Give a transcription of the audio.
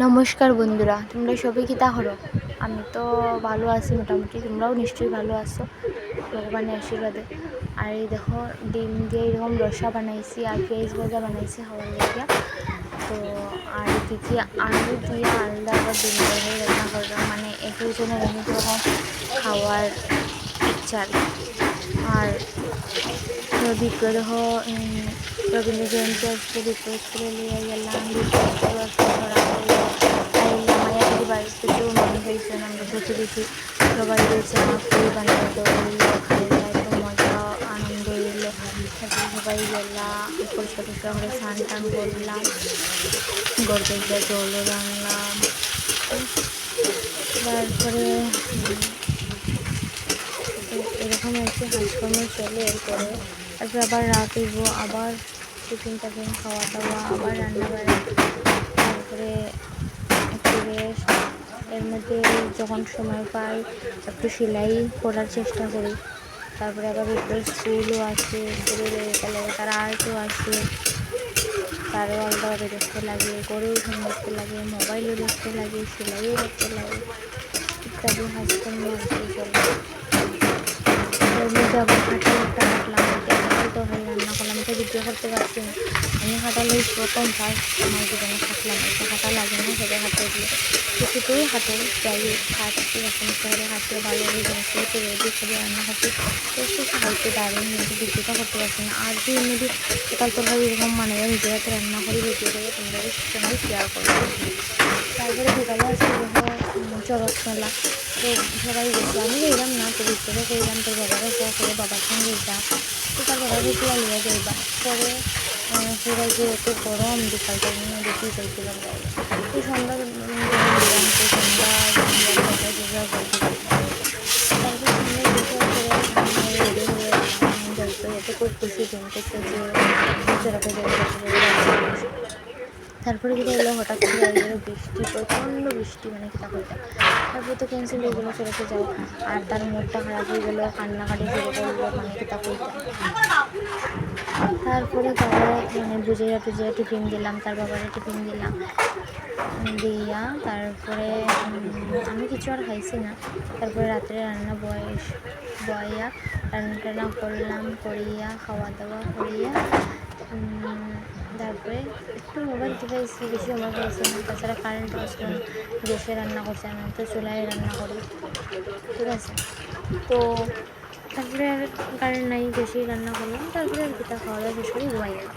নমস্কার বন্ধুরা, তোমরা সবাই কি তা করো? আমি তো ভালো আছি মোটামুটি, তোমরাও নিশ্চয়ই ভালো আছো ভগবানের আশীর্বাদে। আর এই দেখো, ডিম দিয়ে এরকম রসা বানাইছি আর পেঁয়াজ ভাজা বানাইছি খাওয়ার লেগে। তো আর এদিকে আলু দিয়ে আলাদা আবার ডিম দিয়ে রান্না করলাম, মানে এক একজনের অনেক রকম খাওয়ার ইচ্ছা আর কি। আর বিপ্লব দেখো, রবীন্দ্র জয়ন্তী আসলে বিপ্লব স্কুলে নিয়ে গেলাম, বিপ্লব মায়াপুরি বাড়ির থেকেও মানুষ হয়েছেন, আমরা প্রতিবেশী সবাই রয়েছে, আমার পরিবারের দৌড়িল খাইলা, একটু মজা আনন্দ হইল। তারপরে সবাই গেলাম, পরিষ্কার টরিষ্কার করে স্নান টান করলাম, গরবের দিয়ে জলও রান্নাম। তারপরে এরকম আর কি কাজকর্ম চলে। এরপরে তারপরে আবার রাত হইব, আবার টিফিন টাফিন খাওয়া দাওয়া, আবার রান্না বাড়া, তারপরে একটু রেস্ট। এর মধ্যে যখন সময় পাই একটু সেলাই করার চেষ্টা করি। তারপরে আবার বিপ্লব স্কুলও আছে, স্কুলে গেলে তার আর্টও আছে, তারও আলাদাভাবে দেখতে লাগে, গড়েও দেখতে লাগে, মোবাইলও দেখতে লাগে, সেলাইও দেখতে লাগে, ইত্যাদি কাজকর্ম আর কি চলে। এর মধ্যে আবার কাঁঠাল একটা কাটলাম, কাঁঠাল তো হয় রান্না করলাম, এটা ভিডিও করতে পারছি না। আমি কাঁঠাল এই প্রথম ফার্স্ট আমার জীবনে কাটলাম, একটা কাঁঠাল লাগে না সেটা হাতে দিয়ে কিছুতেই হাতে যাই খাচ্ছি, এখন শহরে হাতে ভালোভাবে জিনিসগুলো রেডি করে রান্না করছি, টেস্ট একটু হালকা দারুণ, কিন্তু ভিডিওটা করতে পারছি না। আর কি এমনি কাঁঠাল তরকারি এরকম মানে নিজের হাতে রান্না করে ভিডিও করে তোমাদের সঙ্গে শেয়ার করবো। তারপরে বিকালে আসলে দেখো চড়ক মেলা, তো সবাই গেছে, আমি গেলাম না, তো বিপ্লবে করলাম, তোর বাবারও করে বাবার সঙ্গে যা, তো তার বাবা গেছিলাম লিয়ে যাইবা। পরে সবাই যে এত গরম বিকালটা নিয়ে দেখি যাইছিলাম বাইরে, তো সন্ধ্যা দিলাম, তো সন্ধ্যা তারপর সন্ধ্যা দেখে করে রেডি হয়ে যাইতো, এত খুব খুশি দিন করছে যে চড়কে যাই। তারপরে যেটা হলো, হঠাৎ করে হয়ে গেলো বৃষ্টি, প্রচণ্ড বৃষ্টি, মানে কি তা করতে। তারপরে তো ক্যান্সেল হয়ে গেলো চড়কে যাওয়া, আর তার মুডটা খারাপ হয়ে গেলো, কান্নাকাটি শুরু করলো, মানে কি তা করতে। তারপরে বাবা মানে বুঝিয়ে টুজিয়ে টিফিন দিলাম, তার বাবারে টিফিন দিলাম দিয়া, তারপরে আমি কিছু আর খাইছি না। তারপরে রাত্রে রান্না বয়া রান্না টান্না করলাম, করিয়া খাওয়া দাওয়া করিয়া তারপরে একটু মোবাইল টিপাইছি, বেশি সময় পাইছি না। তাছাড়া কারেন্ট আসলো না, গ্যাসে রান্না করছি, আমি তো চুলায় রান্না করি, ঠিক আছে। তো তারপরে আর কারেন্ট নাই, গ্যাসেই রান্না করলাম, তারপরে আর পিঠা খাওয়া দাওয়া শেষ করে ঘুমাই গেলাম।